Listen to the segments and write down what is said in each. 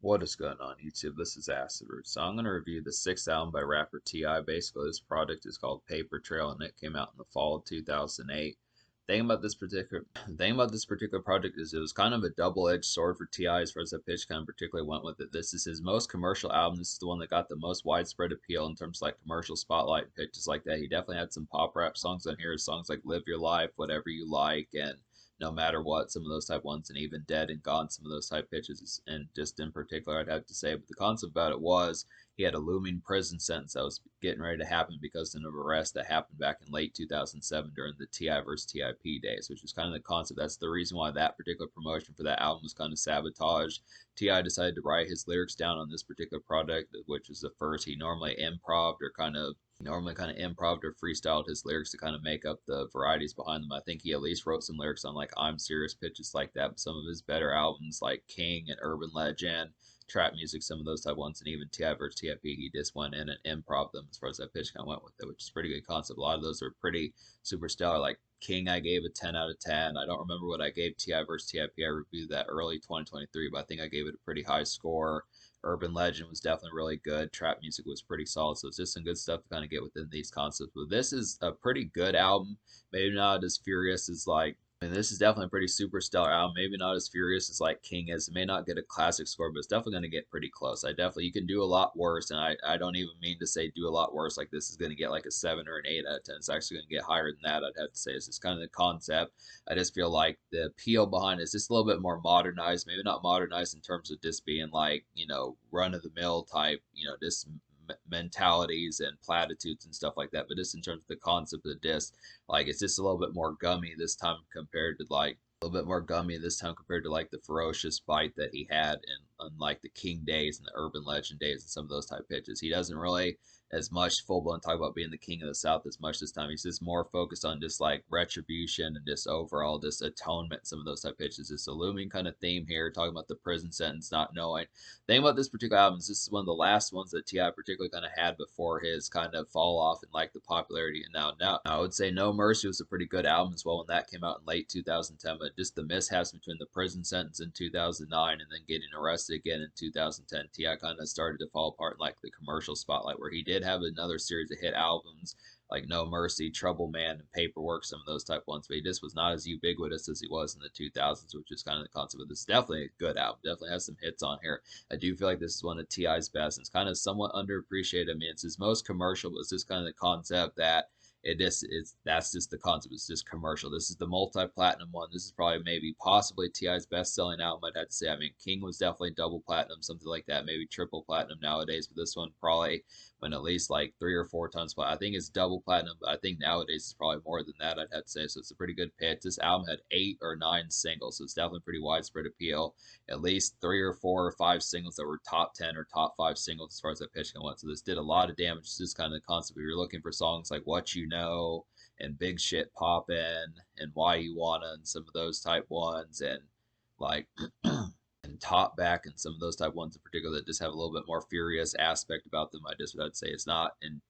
What is going on YouTube? This is Acid Root. So I'm going to review the sixth album by rapper T.I. Basically, this project is called Paper Trail, and it came out in the fall of 2008. Thing about this particular project is it was kind of a double-edged sword for T.I. as far as that pitch kind of particularly went with it. This is his most commercial album. This is the one that got the most widespread appeal in terms of like commercial spotlight and pitches like that. He definitely had some pop rap songs on here, songs like Live Your Life, Whatever You Like, and No Matter What, some of those type ones, and even Dead and Gone, some of those type pitches. And just in particular, I'd have to say, but the concept about it was he had a looming prison sentence that was getting ready to happen because of an arrest that happened back in late 2007 during the T.I. versus TIP days, which was kind of the concept. That's the reason why that particular promotion for that album was kind of sabotaged. T.I. decided to write his lyrics down on this particular project, which was the first. He normally improved or freestyled his lyrics to kind of make up the varieties behind them. I think he at least wrote some lyrics on like I'm Serious pitches like that. But some of his better albums like King and Urban Legend, trap music, some of those type ones, and even T.I. versus TIP, he just went in and improv them as far as that pitch kind of went with it, which is a pretty good concept. A lot of those are pretty super stellar. Like King, I gave a 10 out of 10. I don't remember what I gave T.I. versus TIP. I reviewed that early 2023, but I think I gave it a pretty high score. Urban Legend was definitely really good. Trap music was pretty solid. So it's just some good stuff to kind of get within these concepts. But this is a pretty good album. Maybe not as furious as like, I mean, this is definitely a pretty super stellar album. Maybe not as furious as like King is. It may not get a classic score, but it's definitely going to get pretty close. You can do a lot worse. And I don't even mean to say do a lot worse. Like this is going to get like a 7 or an 8 out of 10. It's actually going to get higher than that, I'd have to say. It's just kind of the concept. I just feel like the appeal behind it is just a little bit more modernized. Maybe not modernized in terms of just being like, run of the mill type, just mentalities and platitudes and stuff like that, but just in terms of the concept of the disc, like it's just a little bit more gummy this time compared to like the ferocious bite that he had in unlike the King days and the Urban Legend days and some of those type pitches. He doesn't really as much full blown talk about being the king of the South as much this time. He's just more focused on just like retribution and just overall just atonement. Some of those type pitches. It's a looming kind of theme here, talking about the prison sentence, not knowing. The thing about this particular album is this is one of the last ones that T.I. particularly kind of had before his kind of fall off in like the popularity. And now I would say No Mercy was a pretty good album as well when that came out in late 2010, but just the mishaps between the prison sentence in 2009 and then getting arrested again in 2010, T.I. kind of started to fall apart in like the commercial spotlight, where he did have another series of hit albums like No Mercy, Trouble Man, and Paperwork, some of those type ones, but he just was not as ubiquitous as he was in the 2000s, which is kind of the concept of this. Definitely a good album, definitely has some hits on here. I do feel like this is one of T.I.'s best. It's kind of somewhat underappreciated. I mean, it's his most commercial, but it's just kind of the concept that that's just the concept. It's just commercial. This is the multi-platinum one. This is probably maybe possibly T.I.'s best-selling album, I'd have to say. I mean, King was definitely double platinum, something like that, maybe triple platinum nowadays, but this one probably went at least like 3 or 4 times. I think it's double platinum, but I think nowadays it's probably more than that, I'd have to say. So it's a pretty good pitch. This album had 8 or 9 singles, so it's definitely pretty widespread appeal. At least 3 or 4 or 5 singles that were top 10 or top 5 singles as far as that pitch went. So this did a lot of damage. This is kind of the concept. We were looking for songs like What You Know and Big Shit Poppin' and Why You Wanna and some of those type ones, and like and Top Back and some of those type ones in particular that just have a little bit more furious aspect about them. I'd say it's not in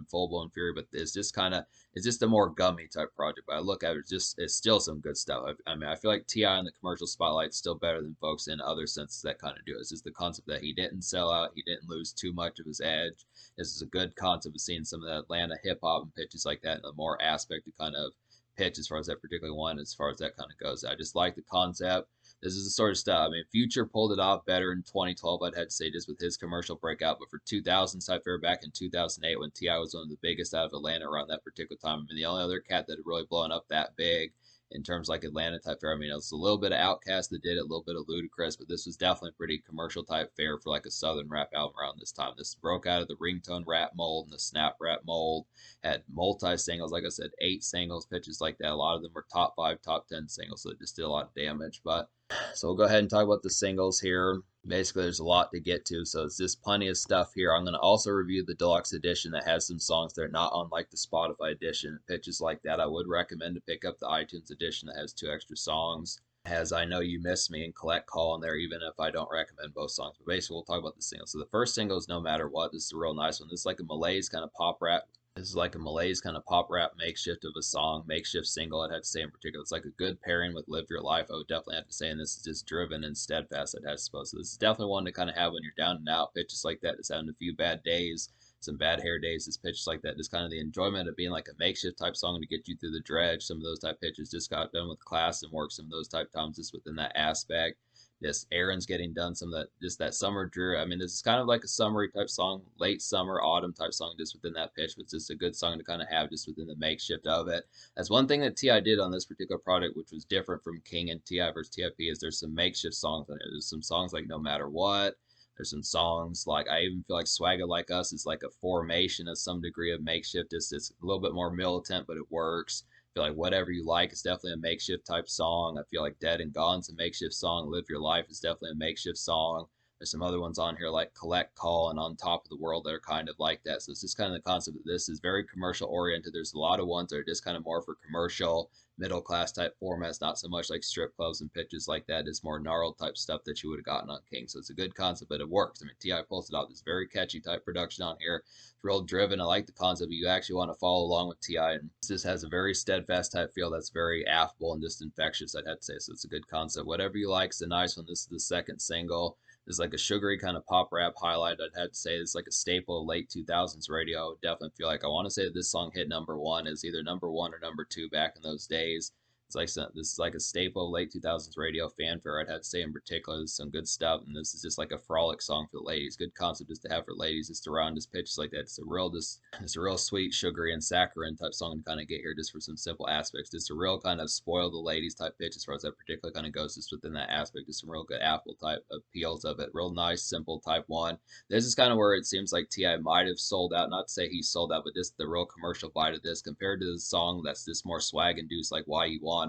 full blown fury, but it's just a more gummy type project. But I look at it, it's still some good stuff. I mean, I feel like T.I. in the commercial spotlight is still better than folks in other senses that kind of do it. It's just the concept that he didn't sell out, he didn't lose too much of his edge. This is a good concept of seeing some of the Atlanta hip hop and pitches like that, and a more aspect to kind of pitch as far as that particular one, as far as that kind of goes. I just like the concept. This is the sort of stuff. I mean, Future pulled it off better in 2012, I'd have to say, just with his commercial breakout. But for 2000s, I fair back in 2008 when T.I. was one of the biggest out of Atlanta around that particular time. I mean, the only other cat that had really blown up that big in terms like Atlanta type fare. I mean, it was a little bit of Outkast that did it, a little bit of Ludacris, but this was definitely pretty commercial type fare for like a southern rap album around this time. This broke out of the ringtone rap mold and the snap rap mold. Had multi singles, like I said, 8 singles, pitches like that. A lot of them were top 5, top 10 singles, so it just did a lot of damage. But so we'll go ahead and talk about the singles here. Basically, there's a lot to get to, so it's just plenty of stuff here. I'm going to also review the deluxe edition that has some songs that are not on like the Spotify edition. Pitches like that, I would recommend to pick up the iTunes edition that has 2 extra songs. Has I Know You Miss Me and Collect Call in there, even if I don't recommend both songs. But basically, we'll talk about the single. So the first single is No Matter What. This is a real nice one. This is like a malaise kind of pop rap This is like a malaise kind of pop rap makeshift of a song, makeshift single. I'd have to say in particular, it's like a good pairing with "Live Your Life." I would definitely have to say, and this is just driven and steadfast. I'd have to suppose. So this is definitely one to kind of have when you're down and out, pitches like that, just having a few bad days, some bad hair days. This pitches like that, just kind of the enjoyment of being like a makeshift type song to get you through the dredge. Some of those type pitches just got done with class and work. Some of those type times just within that aspect. This errands getting done, some of that just that summer drew. I mean, this is kind of like a summery type song, late summer, autumn type song, just within that pitch, but it's just a good song to kind of have just within the makeshift of it. That's one thing that Ti did on this particular project, which was different from King and Ti versus TIP, is there's some makeshift songs on there. There's some songs like No Matter What. There's some songs like I even feel like Swagga Like Us is like a formation of some degree of makeshift. It's a little bit more militant, but it works. I feel like Whatever You Like is definitely a makeshift type song. I feel like Dead and Gone's a makeshift song. Live Your Life is definitely a makeshift song. There's some other ones on here like Collect Call and On Top of the World that are kind of like that. So it's just kind of the concept of this is very commercial oriented. There's a lot of ones that are just kind of more for commercial, middle class type formats, not so much like strip clubs and pitches like that. It's more gnarled type stuff that you would have gotten on King. So it's a good concept, but it works. I mean, Ti pulls it off. It's very catchy type production on here, real driven. I like the concept. You actually want to follow along with Ti, and this has a very steadfast type feel that's very affable and just infectious. I'd have to say. So it's a good concept. Whatever You Like is a nice one. This is the second single. This is like a sugary kind of pop rap highlight. I'd have to say it's like a staple of late 2000s radio. I would definitely feel like I want to say that this song hit number one, is either number one or number two back in those days. It's like this is like a staple of late 2000s radio fanfare. I'd have to say in particular, there's some good stuff, and this is just like a frolic song for the ladies. Good concept just to have for ladies, just around just pitches like that. It's a real sweet, sugary, and saccharine type song to kind of get here just for some simple aspects. Just a real kind of spoil the ladies type pitch as far as that particular kind of goes, just within that aspect. Just some real good apple type appeals of it. Real nice, simple type one. This is kind of where it seems like Ti might have sold out. Not to say he sold out, but just the real commercial bite of this compared to the song that's just more swag induced, like Why You Wanna,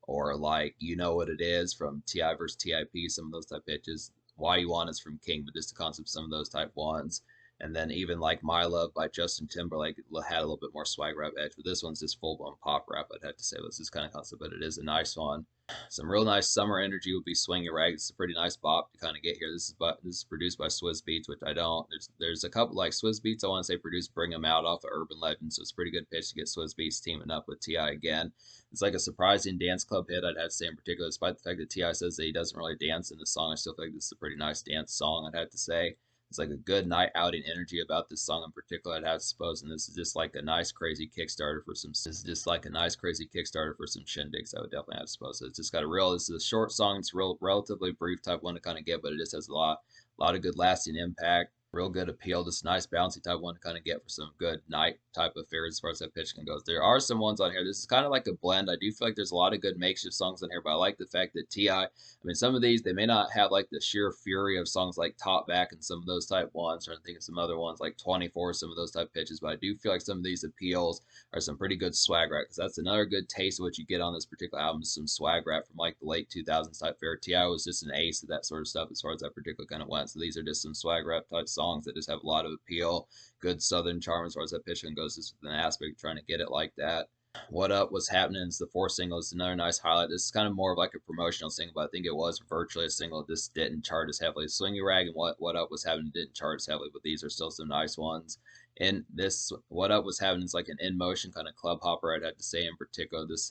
or like You Know What It Is from Ti versus TIP. Some of those type pitches. Why You Want is from King, but just the concept of some of those type ones. And then even like My Love by Justin Timberlake had a little bit more swag rap edge, but this one's just full blown pop rap. I'd have to say this is kind of concept, but it is a nice one. Some real nice summer energy would be Swing Your Rag. It's a pretty nice bop to kind of get here. This is produced by Swizz Beatz, which I don't. There's a couple like Swizz Beatz. I want to say produced Bring 'Em Out off of Urban Legend, so it's a pretty good pitch to get Swizz Beatz teaming up with Ti again. It's like a surprising dance club hit. I'd have to say in particular, despite the fact that Ti says that he doesn't really dance in the song, I still feel like this is a pretty nice dance song. I'd have to say. It's like a good night outing energy about this song in particular, I'd have to suppose. And this is just like a nice crazy Kickstarter for some. This is just like a nice crazy Kickstarter for some shindigs. I would definitely have to suppose. So it's just got a real. This is a short song. It's real, relatively brief type one to kind of get, but it just has a lot of good lasting impact. Real good appeal. Just nice bouncy type one to kind of get for some good night type affairs as far as that pitch can go. There are some ones on here. This is kind of like a blend. I do feel like there's a lot of good makeshift songs on here, but I like the fact that Ti. I mean, some of these they may not have like the sheer fury of songs like Top Back and some of those type ones, or I think of some other ones like 24, some of those type pitches. But I do feel like some of these appeals are some pretty good swag rap, because that's another good taste of what you get on this particular album. Is some swag rap from like the late 2000s type fare. Ti was just an ace of that sort of stuff as far as that particular kind of went. So these are just some swag rap type songs that just have a lot of appeal, good southern charm as far as that pitching goes. Just with an aspect of trying to get it like that. What Up Was Happening is the fourth single. It's another nice highlight. This is kind of more of like a promotional single, but I think it was virtually a single. This didn't chart as heavily. Swing Your Rag and What Up Was Happening didn't chart as heavily, but these are still some nice ones. And this What Up Was Happening is like an in motion kind of club hopper, I'd have to say in particular. This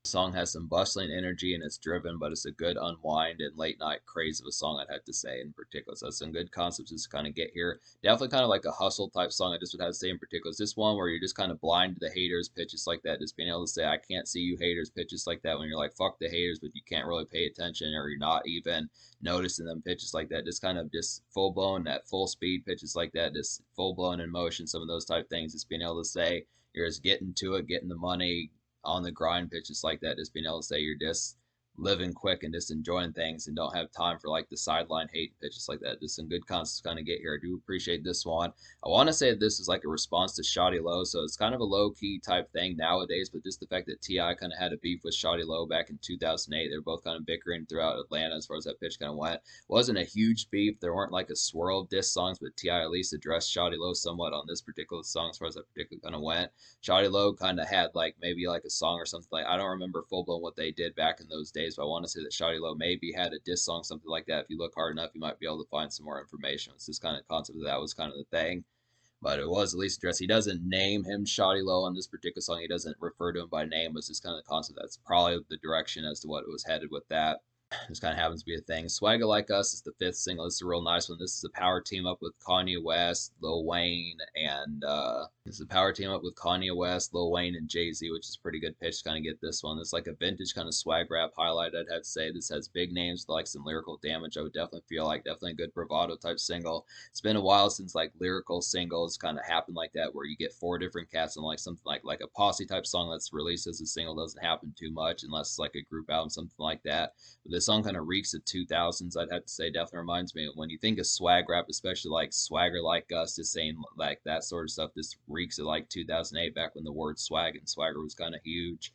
song has some bustling energy and it's driven, but it's a good unwind and late night craze of a song, I'd have to say in particular. So some good concepts just to kind of get here. Definitely kind of like a hustle type song. I just would have to say in particular. It's this one where you're just kind of blind to the haters, pitches like that. Just being able to say, I can't see you haters, pitches like that when you're like, fuck the haters, but you can't really pay attention or you're not even noticing them, pitches like that. Just kind of just full blown, that full speed pitches like that, just full blown in motion, some of those type things. Just being able to say, you're just getting to it, getting the money, on the grind pitches like that, just being able to say you're just living quick and just enjoying things and don't have time for like the sideline hate pitches like that. Just some good concepts kind of get here. I do appreciate this one. I want to say this is like a response to Shawty Lo, so it's kind of a low key type thing nowadays, but just the fact that Ti kind of had a beef with Shawty Lo back in 2008, they were both kind of bickering throughout Atlanta as far as that pitch kind of went. Wasn't a huge beef. There weren't like a swirl of diss songs, but Ti at least addressed Shawty Lo somewhat on this particular song as far as that particular kind of went. Shawty Lo kind of had like maybe like a song or something like, I don't remember full blown what they did back in those days, but I want to say that Shawty Lo maybe had a diss song, something like that. If you look hard enough, you might be able to find some more information. It's this kind of concept that was kind of the thing. but it was at least addressed. He doesn't name him Shawty Lo on this particular song. He doesn't refer to him by name. It's just kind of the concept. That's probably the direction as to what it was headed with that. This kind of happens to be a thing. Swagger Like Us is the 5th single. This is a real nice one. This is a power team up with Kanye West, Lil Wayne, and this is a power team up with Kanye West, Lil Wayne, and Jay-Z, which is a pretty good pitch to kind of get this one. It's like a vintage kind of swag rap highlight, I'd have to say. This has big names with like some lyrical damage. I would definitely feel like definitely a good bravado type single. It's been a while since like lyrical singles kind of happen like that, where you get 4 different cats and like something like a posse type song that's released as a single doesn't happen too much unless it's like a group album, something like that. But this song kind of reeks of 2000s, I'd have to say. Definitely reminds me when you think of swag rap, especially like Swagger Like Us, just saying like that sort of stuff. This reeks of like 2008, back when the word swag and swagger was kind of huge.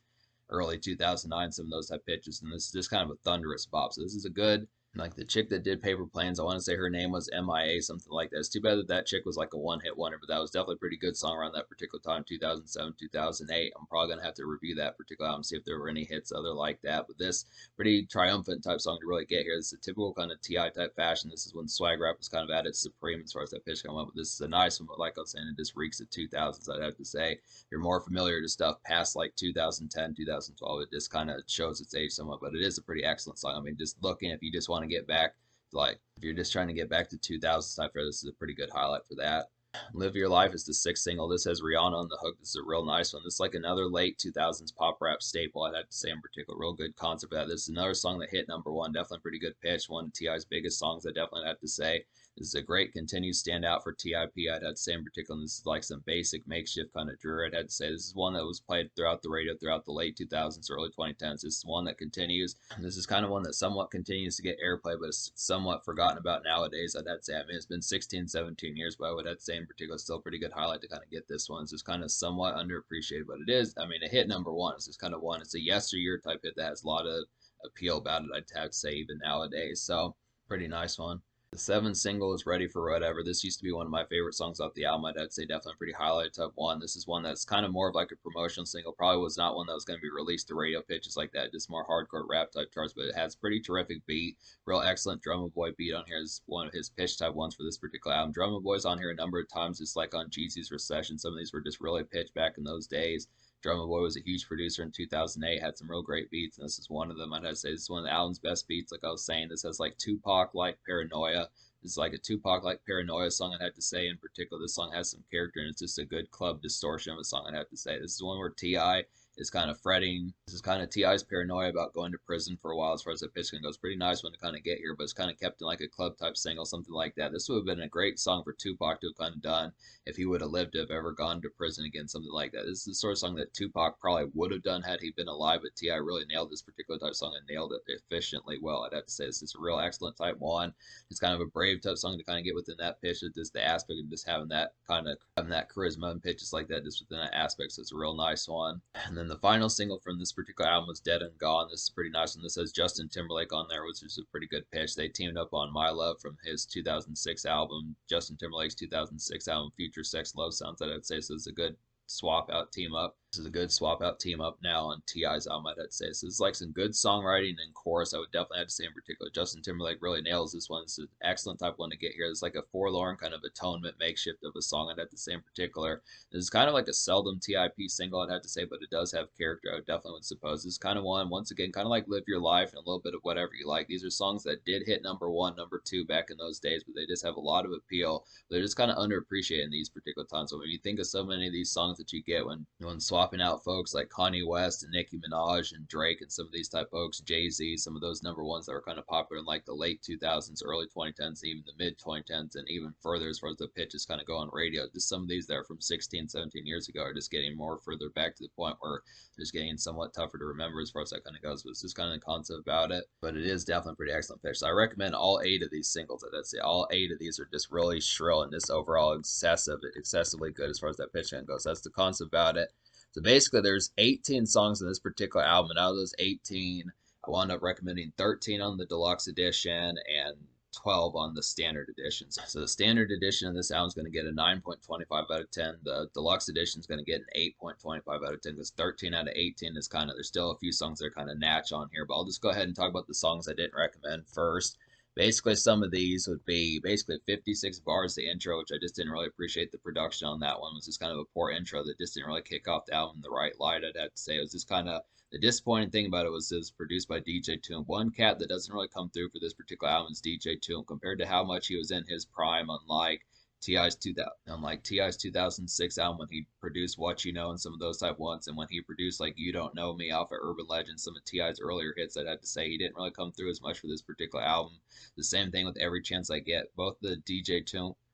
Early 2009, some of those type pitches, and this is just kind of a thunderous bop. So this is a good, like the chick that did Paper Planes, I want to say her name was MIA, something like that. It's too bad that that chick was like a one-hit wonder, but that was definitely a pretty good song around that particular time, 2007, 2008. I'm probably going to have to review that particular album, see if there were any hits other like that. But this pretty triumphant type song to really get here. This is a typical kind of TI type fashion. This is when swag rap was kind of at its supreme as far as that pitch came up. But this is a nice one, but like I was saying, it just reeks of 2000s, I'd have to say. If you're more familiar to stuff past like 2010, 2012, it just kind of shows its age somewhat, but it is a pretty excellent song. I mean, just looking, if you just want to get back, like if you're just trying to get back to 2000s type, this is a pretty good highlight for that. Live Your Life is the 6th single. This has Rihanna on the hook. This is a real nice one. This is like another late 2000s pop rap staple, I'd have to say in particular. Real good concept of that. This is another song that hit #1. Definitely pretty good pitch. One of T.I.'s biggest songs, I definitely have to say. This is a great continued standout for TIP, I'd have to say in particular. This is like some basic makeshift kind of drew, I'd have to say. This is one that was played throughout the radio throughout the late 2000s, early 2010s. This is one that continues. This is kind of one that somewhat continues to get airplay, but it's somewhat forgotten about nowadays, I'd have to say. I mean, it's been 16, 17 years, but I would have to say in particular, still a pretty good highlight to kind of get this one. It's just kind of somewhat underappreciated, but it is. I mean, it hit #1. It's just kind of one. It's a yesteryear type hit that has a lot of appeal about it, I'd have to say, even nowadays. So, pretty nice one. The 7th single is Ready for Whatever. This used to be one of my favorite songs off the album. I'd say definitely pretty highlight type one. This is one that's kind of more of like a promotional single. Probably was not one that was going to be released to radio pitches like that. Just more hardcore rap type charts, but it has pretty terrific beat. Real excellent Drummer Boy beat on here is one of his pitch type ones for this particular album. Drummer Boy's on here a number of times, just like on Jeezy's Recession. Some of these were just really pitched back in those days. Drummer Boy was a huge producer in 2008, had some real great beats, and this is one of them. I'd say this is one of the album's best beats. Like I was saying, this has like Tupac like Paranoia. This is like a Tupac like Paranoia song, I'd have to say. In particular, this song has some character, and it's just a good club distortion of a song, I'd have to say. This is one where T.I. is kind of fretting. This is kind of T.I.'s paranoia about going to prison for a while as far as the pitch goes. Pretty nice one to kind of get here, but it's kind of kept in like a club type single, something like that. This would have been a great song for Tupac to have kind of done if he would have lived to have ever gone to prison again, something like that. This is the sort of song that Tupac probably would have done had he been alive, but T.I. really nailed this particular type song and nailed it efficiently well, I'd have to say. This is a real excellent type one. It's kind of a brave type song to kind of get within that pitch, just the aspect of just having that kind of having that charisma and pitches like that just within that aspect. So it's a real nice one. And then the final single from this particular album was Dead and Gone. This is pretty nice one. This has Justin Timberlake on there, which is a pretty good pitch. They teamed up on My Love from his 2006 album, Justin Timberlake's 2006 album, Future Sex Love Sounds, I'd say. So it's a good swap out team up. This is a good swap out team up now on T.I.'s album, I'd say. So it's like some good songwriting and chorus, I would definitely have to say in particular. Justin Timberlake really nails this one. It's an excellent type one to get here. It's like a forlorn kind of atonement makeshift of a song, I'd have to say in particular. This is kind of like a seldom TIP single, I'd have to say, but it does have character, I definitely would suppose. This is kind of one, once again, kind of like Live Your Life and a little bit of whatever you like. These are songs that did hit #1, #2 back in those days, but they just have a lot of appeal. They're just kind of underappreciated in these particular times. So when you think of so many of these songs that you get when swapping out folks like Kanye West and Nicki Minaj and Drake and some of these type folks, Jay-Z, some of those #1s that were kind of popular in like the late 2000s, early 2010s, even the mid 2010s, and even further as far as the pitches kind of go on radio. Just some of these that are from 16, 17 years ago are just getting more further back to the point where they're just getting somewhat tougher to remember as far as that kind of goes. But it's just kind of the concept about it. But it is definitely a pretty excellent pitch. So I recommend all 8 of these singles. I'd say all 8 of these are just really shrill and just overall excessively good as far as that pitch goes. That's the concept about it. So basically, there's 18 songs in this particular album, and out of those 18, I wound up recommending 13 on the deluxe edition and 12 on the standard editions. So the standard edition of this album is going to get a 9.25 out of 10. The deluxe edition is going to get an 8.25 out of 10 because 13 out of 18 is kind of, there's still a few songs that are kind of natch on here, but I'll just go ahead and talk about the songs I didn't recommend first. Basically, some of these would be basically 56 bars, the intro, which I just didn't really appreciate the production on that one. It was just kind of a poor intro that just didn't really kick off the album in the right light, I'd have to say. It was just kind of the disappointing thing about it was produced by DJ Toomp. One cat that doesn't really come through for this particular album is DJ Toomp compared to how much he was in his prime, unlike Ti's 2006 album when he produced What You Know and some of those type ones, and when he produced like You Don't Know Me off of Urban Legend, some of Ti's earlier hits, I'd have to say he didn't really come through as much for this particular album. The same thing with Every Chance I Get.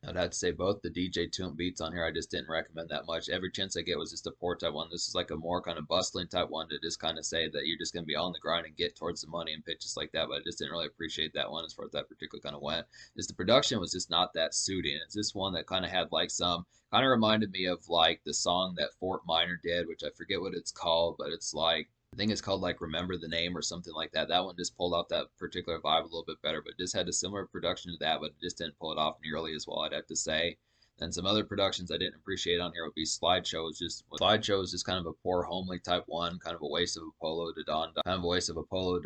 I'd have to say both the DJ Toomp beats on here I just didn't recommend that much. Every Chance I Get was just a poor type one. This is like a more kind of bustling type one to just kind of say that you're just going to be on the grind and get towards the money and pitches like that. But I just didn't really appreciate that one as far as that particular kind of went. Just the production was just not that suiting. It's just one that kind of had like some kind of reminded me of like the song that Fort Minor did, which I forget what it's called, but it's like I think it's called like Remember the Name or something like that. That one just pulled off that particular vibe a little bit better, but just had a similar production to that, but it just didn't pull it off nearly as well, I'd have to say. Then some other productions I didn't appreciate on here would be Slideshow is just kind of a poor homely type one, kind of a waste of Apollo to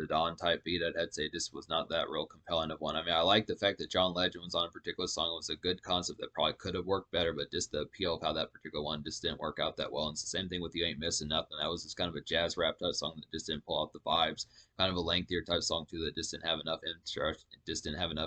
Dawn type beat. I'd say this was not that real compelling of one. I mean, I like the fact that John Legend was on a particular song. It was a good concept that probably could have worked better, but just the appeal of how that particular one just didn't work out that well. And it's the same thing with You Ain't Missing Nothing. That was just kind of a jazz rap type song that just didn't pull off the vibes. Kind of a lengthier type song too that just didn't have enough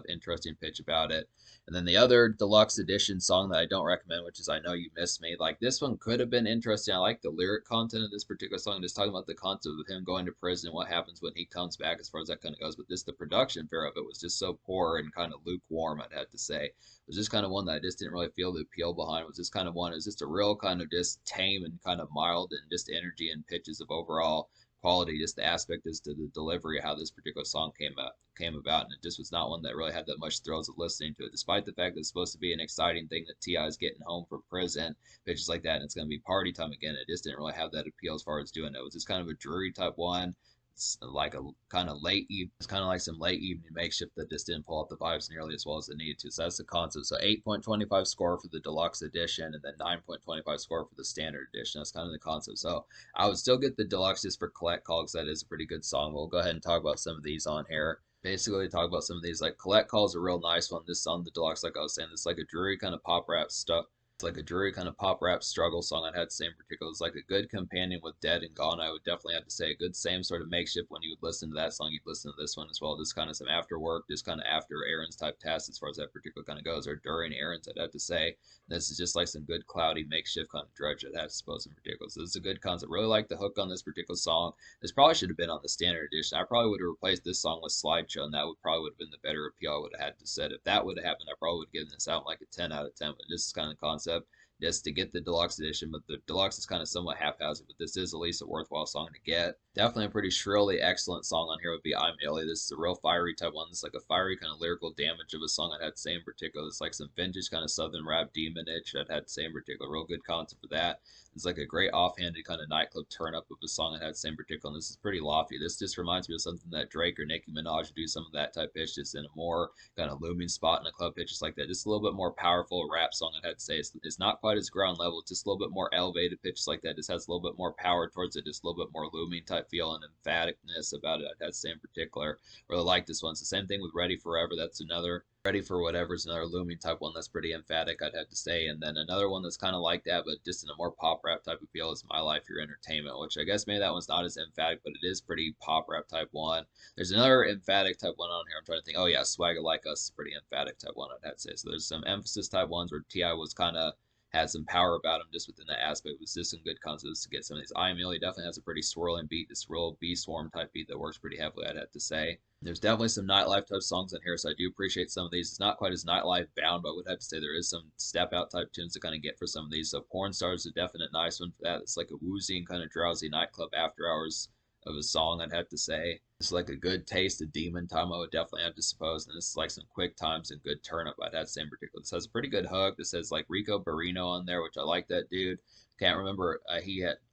interesting pitch about it. And then the other deluxe edition song that I don't recommend, which is I Know You Miss Me, like this one could have been interesting. I like the lyric content of this particular song, just talking about the concept of him going to prison and what happens when he comes back as far as that kind of goes. But just the production fair of it was just so poor and kind of lukewarm, I'd have to say. It was just kind of one that I just didn't really feel the appeal behind. It was just kind of one, it was just a real kind of just tame and kind of mild and just energy and pitches of overall quality, just the aspect as to the delivery of how this particular song came about, and it just was not one that really had that much thrills of listening to it, despite the fact that it's supposed to be an exciting thing that Ti is getting home from prison, pitches like that, and it's going to be party time again. It just didn't really have that appeal as far as doing it. It was just kind of a dreary type one. It's like a kind of it's kind of like some late evening makeshift that just didn't pull off the vibes nearly as well as it needed to. So that's the concept. So 8.25 score for the deluxe edition, and then 9.25 score for the standard edition. That's kind of the concept. So I would still get the deluxe just for Collect Call because that is a pretty good song. We'll go ahead and talk about some of these on here. Basically, talk about some of these. Like Collect Call is a real nice one. This on the deluxe, like I was saying, it's like a dreary kind of pop rap stuff. It's like a dreary kind of pop rap struggle song. I'd had to say in particular. It's like a good companion with Dead and Gone. I would definitely have to say a good same sort of makeshift. When you would listen to that song, you'd listen to this one as well. Just kind of some after work, just kind of after errands type tasks as far as that particular kind of goes, or during errands, I'd have to say. This is just like some good cloudy makeshift kind of drudge, I'd have to suppose in particular. So this is a good concept. Really like the hook on this particular song. This probably should have been on the standard edition. I probably would have replaced this song with Slideshow, and that would have been the better appeal I would have had to set. If that would have happened, I probably would have given this out like a 10 out of 10. But this is kind of the concept just to get the deluxe edition, but the deluxe is kind of somewhat haphazard, but this is at least a worthwhile song to get. Definitely a pretty shrilly excellent song on here would be I'm Illy. This is a real fiery type one. It's like a fiery kind of lyrical damage of a song I'd had to say in particular. It's like some vintage kind of southern rap demonage I'd had to say in particular. Real good concept for that. It's like a great offhanded kind of nightclub turn up of a song I had to say in particular. And this is pretty lofty. This just reminds me of something that Drake or Nicki Minaj would do, some of that type pitch, just in a more kind of looming spot in a club pitch, just like that. Just a little bit more powerful rap song I'd have to say. It's not quite as ground level. It's just a little bit more elevated pitches like that. Just has a little bit more power towards it. Just a little bit more looming type feel and emphaticness about it. I'd have to say in particular. Really like this one. It's the same thing with Ready Forever. That's another Ready for Whatever is another looming type one that's pretty emphatic, I'd have to say. And then another one that's kind of like that, but just in a more pop rap type of feel is My Life, Your Entertainment, which I guess maybe that one's not as emphatic, but it is pretty pop rap type one. There's another emphatic type one on here. I'm trying to think. Oh, yeah, Swagger Like Us is pretty emphatic type one, I'd have to say. So there's some emphasis type ones where T.I. was kind of had some power about him just within that aspect. It was just some good concepts to get some of these. I Am Illy definitely has a pretty swirling beat, this real bee swarm type beat that works pretty heavily, I'd have to say. There's definitely some nightlife type songs in here, so I do appreciate some of these. It's not quite as nightlife bound, but I would have to say there is some step out type tunes to kind of get for some of these. So Porn Stars is a definite nice one for that. It's like a woozy and kind of drowsy nightclub after hours of a song, I'd have to say. It's like a good taste of demon time, I would definitely have to suppose. And this is like some quick times and good turn up, I'd have to say in particular. This has a pretty good hook. This has like Rico Barino on there, which I like that dude. Can't remember. I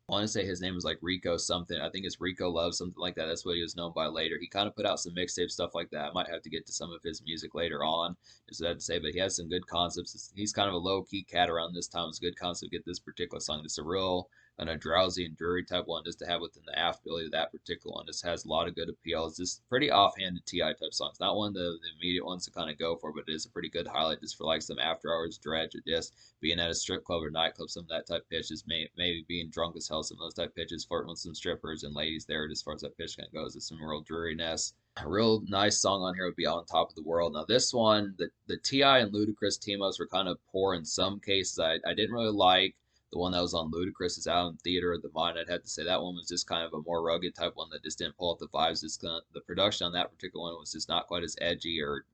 want to say his name was like Rico something. I think it's Rico Love, something like that. That's what he was known by later. He kind of put out some mixtape stuff like that. I might have to get to some of his music later on, just that to say. But he has some good concepts. He's kind of a low key cat around this time. It's a good concept to get this particular song. It's a real and a drowsy and dreary type one just to have within the affability of that particular one. Just has a lot of good appeal. It's just pretty offhanded TI type songs. Not one of the immediate ones to kind of go for, but it is a pretty good highlight just for like some after hours dredge or just being at a strip club or nightclub, some of that type pitches, maybe being drunk as hell, some of those type pitches, flirting with some strippers and ladies there as far as that pitch kind of goes. It's some real dreariness. A real nice song on here would be On Top of the World. Now this one, the T.I. and Ludacris team-ups were kind of poor in some cases. I didn't really like the one that was on Ludacris's album Theater of the Mind. I'd have to say that one was just kind of a more rugged type one that just didn't pull up the vibes. The production on that particular one was just not quite as edgy or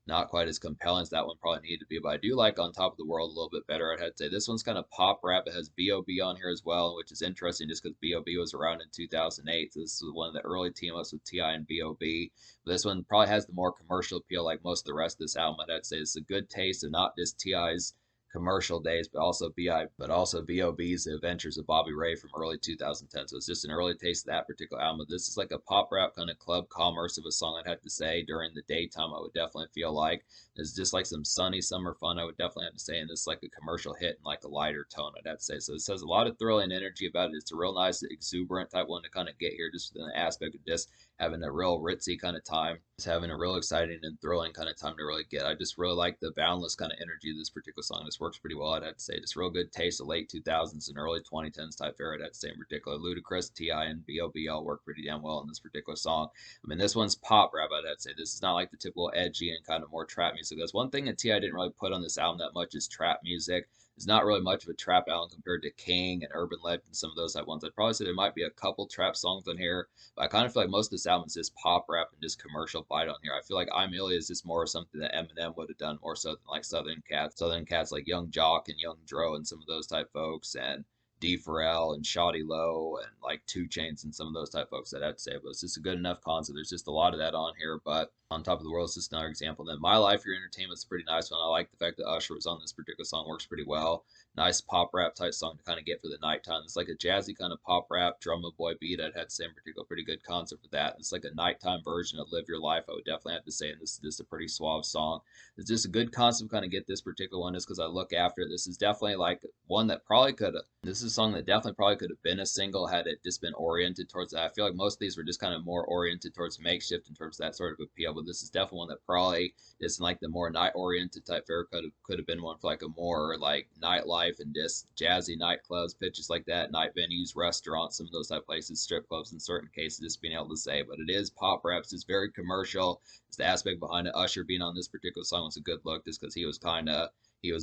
not quite as compelling as that one probably needed to be. But I do like On Top of the World a little bit better. I'd have to say this one's kind of pop rap. It has B.O.B. on here as well, which is interesting just because B.O.B. was around in 2008. So this was one of the early team-ups with T.I. and B.O.B. But this one probably has the more commercial appeal like most of the rest of this album. I'd say it's a good taste of not just T.I.'s commercial days, but also B.O.B.'s The Adventures of Bobby Ray from early 2010. So it's just an early taste of that particular album. But this is like a pop rap kind of club commerce of a song, I'd have to say. During the daytime, I would definitely feel like it's just like some sunny summer fun, I would definitely have to say. And this is like a commercial hit in like a lighter tone, I'd have to say. So this has a lot of thrilling energy about it. It's a real nice, exuberant type one to kind of get here, just within the aspect of just having a real ritzy kind of time. Just having a real exciting and thrilling kind of time to really get. I just really like the boundless kind of energy of this particular song. This works pretty well, I'd have to say. Just real good taste of late 2000s and early 2010s type era, I'd have to say in particular. Ludacris, T.I., and B.O.B. all work pretty damn well in this particular song. I mean, this one's pop rap, I'd have to say. This is not like the typical edgy and kind of more trap music. That's one thing that T.I. didn't really put on this album that much is trap music. It's not really much of a trap album compared to King and Urban Legend and some of those type ones. I'd probably say there might be a couple trap songs on here, but I kind of feel like most of this album is just pop rap and just commercial bite on here. I feel like I'm Ilya is just more something that Eminem would have done more so than like Southern Cats. Southern Cats like Young Jock and Young Dro and some of those type folks, and D Pharrell and Shawty Low and like 2 Chainz and some of those type folks that I'd say. But it's just a good enough concept. There's just a lot of that on here. But On Top of the World is just another example. And then My Life, Your Entertainment is a pretty nice one. I like the fact that Usher was on this particular song. Works pretty well. Nice pop rap type song to kind of get for the nighttime. It's like a jazzy kind of pop rap drummer boy beat. I'd have to say in particular, pretty good concept for that. It's like a nighttime version of Live Your Life, I would definitely have to say. And this is just a pretty suave song. It's just a good concept kind of get this particular one just because I look after it. This is definitely like one that probably could have, this is a song that definitely probably could have been a single had it just been oriented towards that. I feel like most of these were just kind of more oriented towards makeshift in terms of that sort of appeal, but this is definitely one that probably is like the more night oriented type fare could have been one for like a more like nightlife and just jazzy nightclubs, pitches like that, night venues, restaurants, some of those type places, strip clubs in certain cases, just being able to say. But it is pop rap, it's very commercial. It's the aspect behind it. Usher being on this particular song was a good look just because he was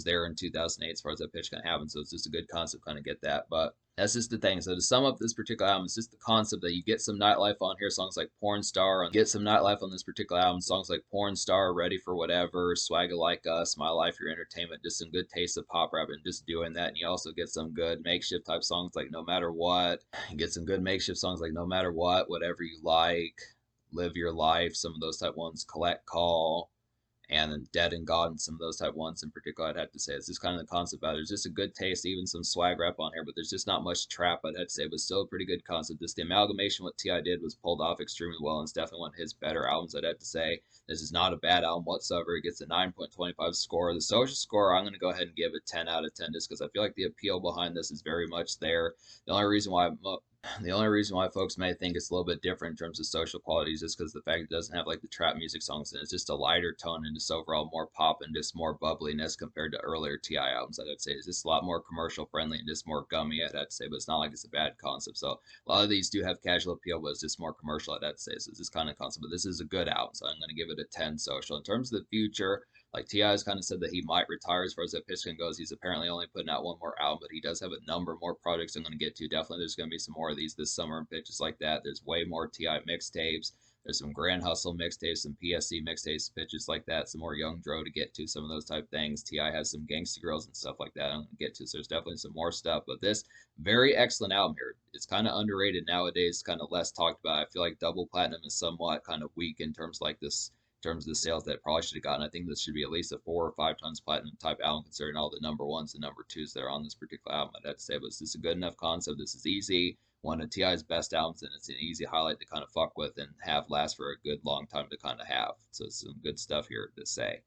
there in 2008 as far as that pitch kind of happened. So it's just a good concept kind of get that. But that's just the thing. So to sum up this particular album, it's just the concept that you get some nightlife on here, songs like Porn Star, and get some nightlife on this particular album, songs like Porn Star, Ready for Whatever, Swagger Like Us, My Life, Your Entertainment, just some good taste of pop rap and just doing that. And you also get some good makeshift type songs like No Matter What. You get some good makeshift songs like No Matter What, Whatever You Like, Live Your Life, some of those type ones, Collect Call, and then Dead and God and some of those type ones in particular, I'd have to say. It's just kind of the concept about it. There's just a good taste, even some swag rap on here, but there's just not much trap, I'd have to say, but still a pretty good concept. Just the amalgamation what T.I. did was pulled off extremely well, and it's definitely one of his better albums, I'd have to say. This is not a bad album whatsoever. It gets a 9.25 score. The social score, I'm going to go ahead and give a 10 out of 10 just because I feel like the appeal behind this is very much there. The only reason why folks may think it's a little bit different in terms of social qualities is because the fact it doesn't have like the trap music songs in it. It's just a lighter tone and just overall more pop and just more bubbliness compared to earlier T.I. albums, I'd say. It's just a lot more commercial friendly and just more gummy, I'd say, but it's not like it's a bad concept. So a lot of these do have casual appeal, but it's just more commercial, I'd say. So it's this kind of concept, but this is a good album, so I'm going to give it a 10 social. In terms of the future, like T.I. has kind of said that he might retire as far as that Piston goes. He's apparently only putting out one more album, but he does have a number more projects I'm going to get to. Definitely there's going to be some more of these this summer and pitches like that. There's way more T.I. mixtapes. There's some Grand Hustle mixtapes, some PSC mixtapes, pitches like that. Some more Young Dro to get to, some of those type things. T.I. has some Gangsta Girls and stuff like that I'm going to get to. So there's definitely some more stuff. But this very excellent album here. It's kind of underrated nowadays, kind of less talked about. I feel like Double Platinum is somewhat kind of weak in terms like this terms of the sales that it probably should have gotten. I think this should be at least a 4 or 5 times platinum type album, considering all the number ones and number twos that are on this particular album. I'd have to say, but it's just a good enough concept. This is easy. One of T.I.'s best albums, and it's an easy highlight to kind of fuck with and have last for a good long time to kind of have. So it's some good stuff here to say.